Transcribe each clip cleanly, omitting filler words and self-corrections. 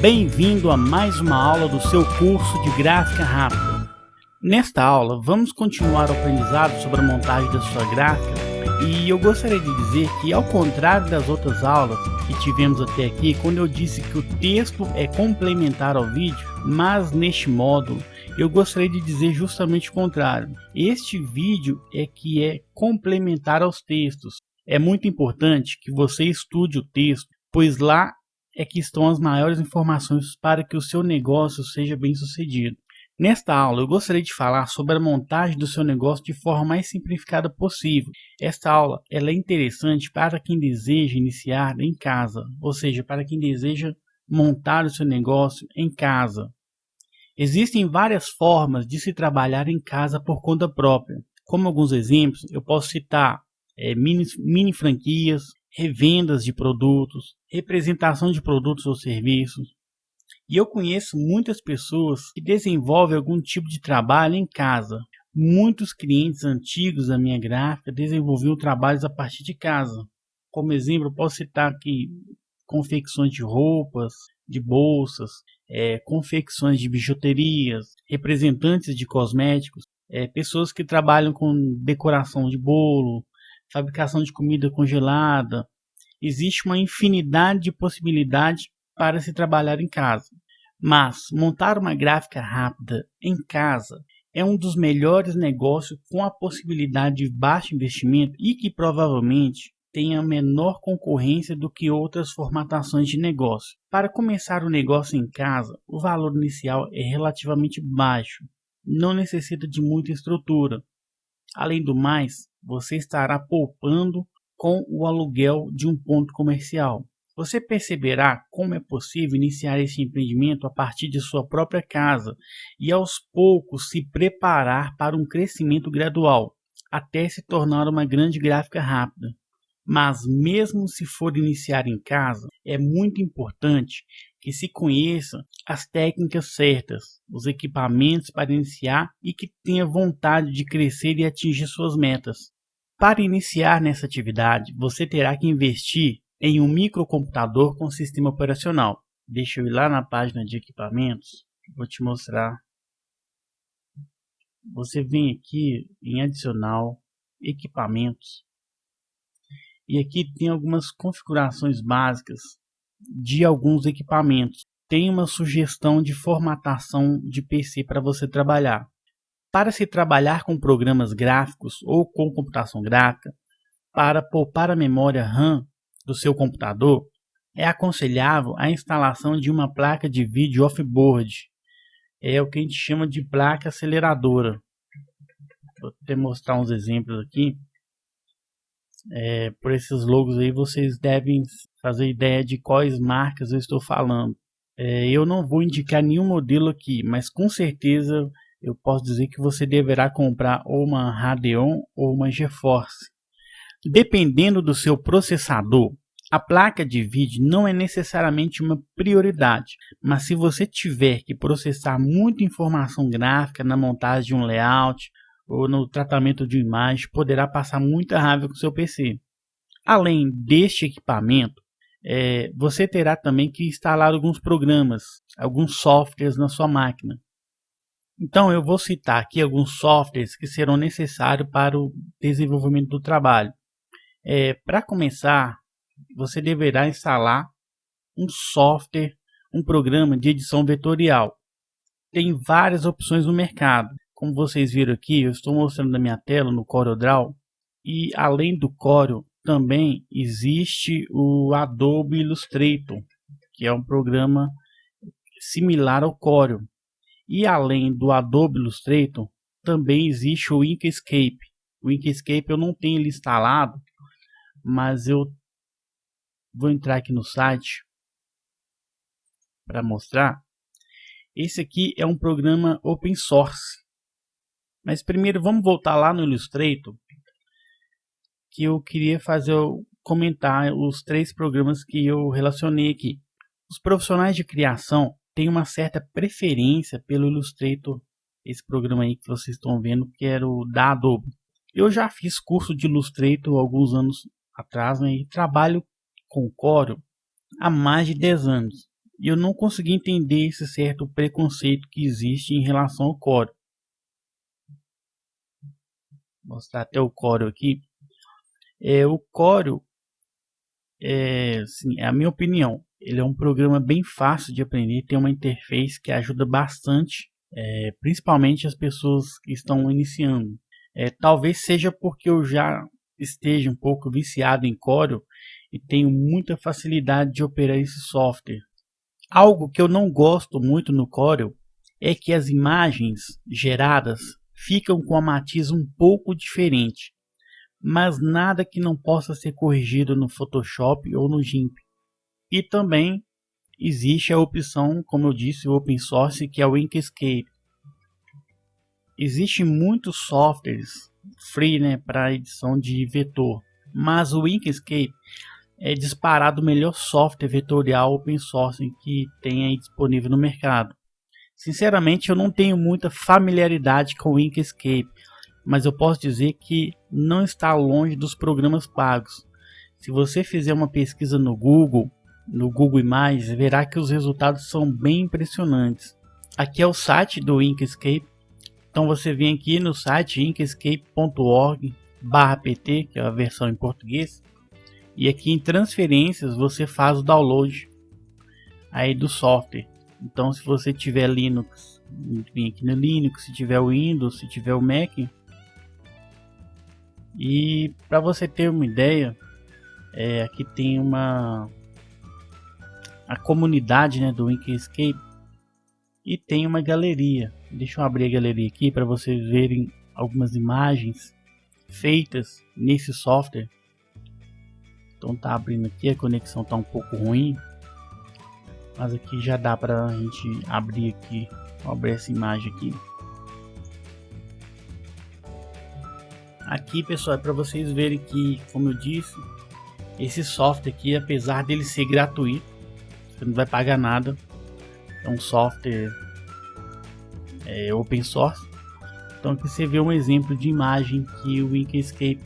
Bem-vindo a mais uma aula do seu curso de Gráfica Rápida. Nesta aula, vamos continuar o aprendizado sobre a montagem da sua gráfica e eu gostaria de dizer que, ao contrário das outras aulas que tivemos até aqui, quando eu disse que o texto é complementar ao vídeo, mas neste módulo eu gostaria de dizer justamente o contrário. Este vídeo é complementar aos textos. É muito importante que você estude o texto, pois lá é que estão as maiores informações para que o seu negócio seja bem sucedido. Nesta aula eu gostaria de falar sobre a montagem do seu negócio de forma mais simplificada possível. Esta aula ela é interessante para quem deseja iniciar em casa, ou seja, para quem deseja montar o seu negócio em casa. Existem várias formas de se trabalhar em casa por conta própria. Como alguns exemplos, eu posso citar mini franquias, revendas de produtos, representação de produtos ou serviços. E eu conheço muitas pessoas que desenvolvem algum tipo de trabalho em casa. Muitos clientes antigos da minha gráfica desenvolviam trabalhos a partir de casa. Como exemplo, eu posso citar aqui confecções de roupas, de bolsas, confecções de bijuterias, representantes de cosméticos, pessoas que trabalham com decoração de bolo, fabricação de comida congelada. Existe uma infinidade de possibilidades para se trabalhar em casa. Mas montar uma gráfica rápida em casa é um dos melhores negócios com a possibilidade de baixo investimento e que provavelmente tem a menor concorrência do que outras formatações de negócio. Para começar o negócio em casa, o valor inicial é relativamente baixo, não necessita de muita estrutura. Além do mais, você estará poupando com o aluguel de um ponto comercial. Você perceberá como é possível iniciar esse empreendimento a partir de sua própria casa e aos poucos se preparar para um crescimento gradual, até se tornar uma grande gráfica rápida. Mas mesmo se for iniciar em casa, é muito importante que se conheça as técnicas certas, os equipamentos para iniciar e que tenha vontade de crescer e atingir suas metas. Para iniciar nessa atividade, você terá que investir em um microcomputador com sistema operacional. Deixa eu ir lá na página de equipamentos, vou te mostrar. Você vem aqui em adicional, equipamentos. E aqui tem algumas configurações básicas de alguns equipamentos. Tem uma sugestão de formatação de PC para você trabalhar. Para se trabalhar com programas gráficos ou com computação gráfica, para poupar a memória RAM do seu computador, é aconselhável a instalação de uma placa de vídeo off-board. É o que a gente chama de placa aceleradora. Vou até mostrar uns exemplos aqui. Por esses logos aí vocês devem fazer ideia de quais marcas eu estou falando. Eu não vou indicar nenhum modelo aqui, mas com certeza eu posso dizer que você deverá comprar ou uma Radeon ou uma GeForce. Dependendo do seu processador, a placa de vídeo não é necessariamente uma prioridade, mas se você tiver que processar muita informação gráfica na montagem de um layout ou no tratamento de imagem, poderá passar muita raiva com seu PC. Além deste equipamento, você terá também que instalar alguns programas, alguns softwares na sua máquina. Então eu vou citar aqui alguns softwares que serão necessários para o desenvolvimento do trabalho. Para começar, você deverá instalar um software, um programa de edição vetorial. Tem várias opções no mercado. Como vocês viram aqui, eu estou mostrando na minha tela no CorelDRAW. E além do Corel, também existe o Adobe Illustrator, que é um programa similar ao Corel. E além do Adobe Illustrator, também existe o Inkscape. O Inkscape eu não tenho ele instalado, mas eu vou entrar aqui no site para mostrar. Esse aqui é um programa open source. Mas primeiro vamos voltar lá no Illustrator, que eu queria comentar os 3 programas que eu relacionei aqui. Os profissionais de criação têm uma certa preferência pelo Illustrator, esse programa aí que vocês estão vendo, que era o da Adobe. Eu já fiz curso de Illustrator alguns anos atrás, né, e trabalho com Corel há mais de 10 anos. e eu não consegui entender esse certo preconceito que existe em relação ao Corel. Vou mostrar até o Corel aqui. O Corel, sim, é a minha opinião. Ele é um programa bem fácil de aprender, tem uma interface que ajuda bastante, principalmente as pessoas que estão iniciando. Talvez seja porque eu já esteja um pouco viciado em Corel e tenho muita facilidade de operar esse software. Algo que eu não gosto muito no Corel é que as imagens geradas ficam com a matiz um pouco diferente, mas nada que não possa ser corrigido no Photoshop ou no GIMP. E também existe a opção, como eu disse, o open source, que é o Inkscape. Existem muitos softwares free, para edição de vetor, mas o Inkscape é disparado o melhor software vetorial open source que tem aí disponível no mercado. Sinceramente, eu não tenho muita familiaridade com o Inkscape, mas eu posso dizer que não está longe dos programas pagos. Se você fizer uma pesquisa no Google Imagens, verá que os resultados são bem impressionantes. Aqui é o site do Inkscape. Então você vem aqui no site inkscape.org/pt, que é a versão em português, e aqui em transferências você faz o download aí do software. Então se você tiver Linux, vem aqui no Linux, se tiver Windows, se tiver o Mac. E para você ter uma ideia, aqui tem a comunidade, do Inkscape, e tem uma galeria. Deixa eu abrir a galeria aqui para vocês verem algumas imagens feitas nesse software. Então tá abrindo aqui, a conexão tá um pouco ruim, mas aqui já dá para a gente abrir aqui. Vou abrir essa imagem aqui. Aqui, pessoal, é para vocês verem que, como eu disse, esse software aqui, apesar dele ser gratuito, você não vai pagar nada. É um software open source. Então aqui você vê um exemplo de imagem que o Inkscape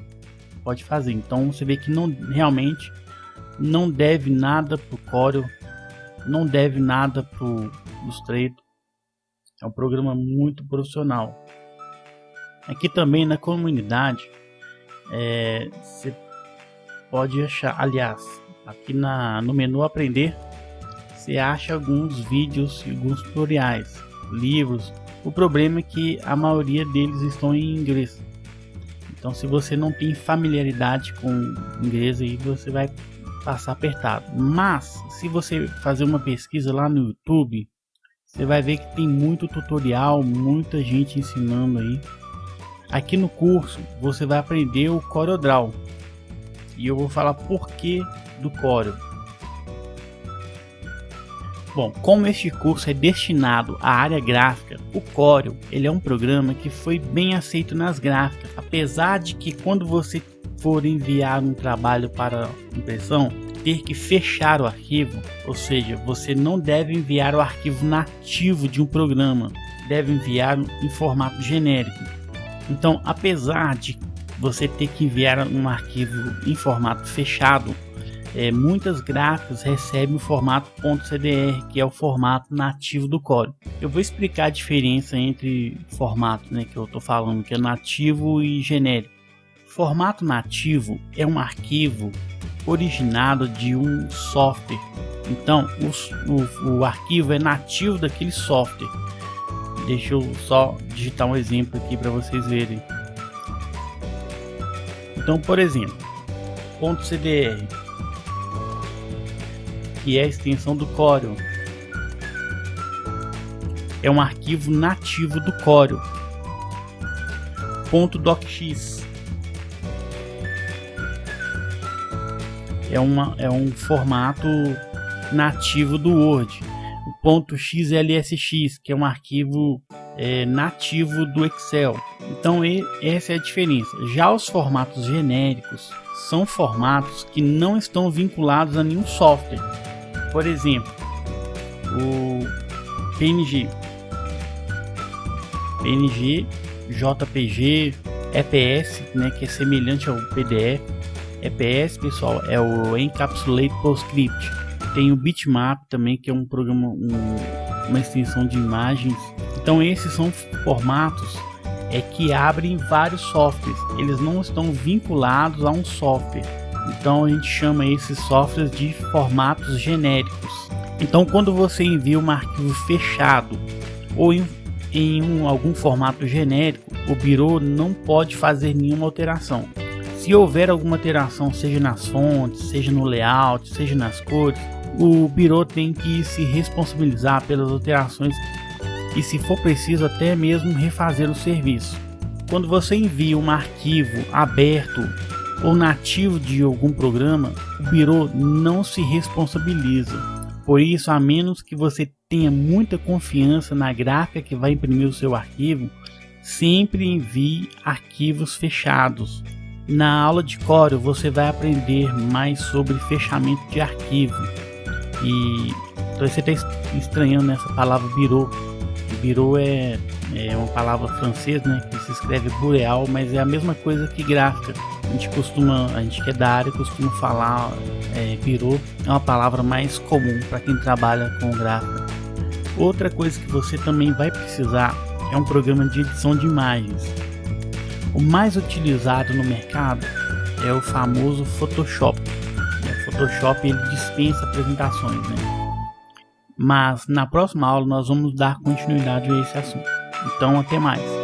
pode fazer. Então você vê que realmente não deve nada para o Corel, não deve nada para o Illustrator. É um programa muito profissional. Aqui também na comunidade você pode achar, aliás, aqui no menu aprender, você acha alguns vídeos, alguns tutoriais, livros. O problema é que a maioria deles estão em inglês. Então se você não tem familiaridade com inglês, aí você vai passar apertado. Mas se você fazer uma pesquisa lá no YouTube, você vai ver que tem muito tutorial, muita gente ensinando aí. Aqui no curso você vai aprender o CorelDRAW, e eu vou falar por que do Corel. Bom, como este curso é destinado à área gráfica, o Corel ele é um programa que foi bem aceito nas gráficas, apesar de que quando você for enviar um trabalho para impressão, ter que fechar o arquivo, ou seja, você não deve enviar o arquivo nativo de um programa, deve enviar em formato genérico. Então, apesar de você ter que enviar um arquivo em formato fechado, muitas gráficas recebem o formato .cdr, que é o formato nativo do Corel. Eu vou explicar a diferença entre formatos, que eu estou falando, que é nativo e genérico. Formato nativo é um arquivo originado de um software. Então, o arquivo é nativo daquele software. Deixa eu só digitar um exemplo aqui para vocês verem. Então, por exemplo, .cdr, que é a extensão do Corel, é um arquivo nativo do Corel. .docx é um formato nativo do Word. O .xlsx, que é um arquivo nativo do Excel. Então essa é a diferença. Já os formatos genéricos são formatos que não estão vinculados a nenhum software. Por exemplo, o PNG, JPG, EPS, que é semelhante ao PDF. EPS, pessoal, é o Encapsulate PostScript. tem o Bitmap também, que é um programa, uma extensão de imagens. Então esses são formatos que abrem vários softwares, eles não estão vinculados a um software. Então a gente chama esses softwares de formatos genéricos. Então quando você envia um arquivo fechado ou em algum formato genérico, o Biro não pode fazer nenhuma alteração. Se houver alguma alteração, seja nas fontes, seja no layout, seja nas cores, o Biro tem que se responsabilizar pelas alterações e, se for preciso, até mesmo refazer o serviço. Quando você envia um arquivo aberto ou nativo de algum programa, o Biro não se responsabiliza. Por isso, a menos que você tenha muita confiança na gráfica que vai imprimir o seu arquivo, sempre envie arquivos fechados. Na aula de Corel você vai aprender mais sobre fechamento de arquivo. E então você está estranhando nessa palavra Biro. Biro é uma palavra francesa, né, que se escreve bureau, mas é a mesma coisa que gráfica. A gente que é da área costuma falar Biro, é uma palavra mais comum para quem trabalha com gráfica. Outra coisa que você também vai precisar é um programa de edição de imagens. O mais utilizado no mercado é o famoso Photoshop. O Photoshop ele dispensa apresentações, né? Mas na próxima aula nós vamos dar continuidade a esse assunto. Então até mais.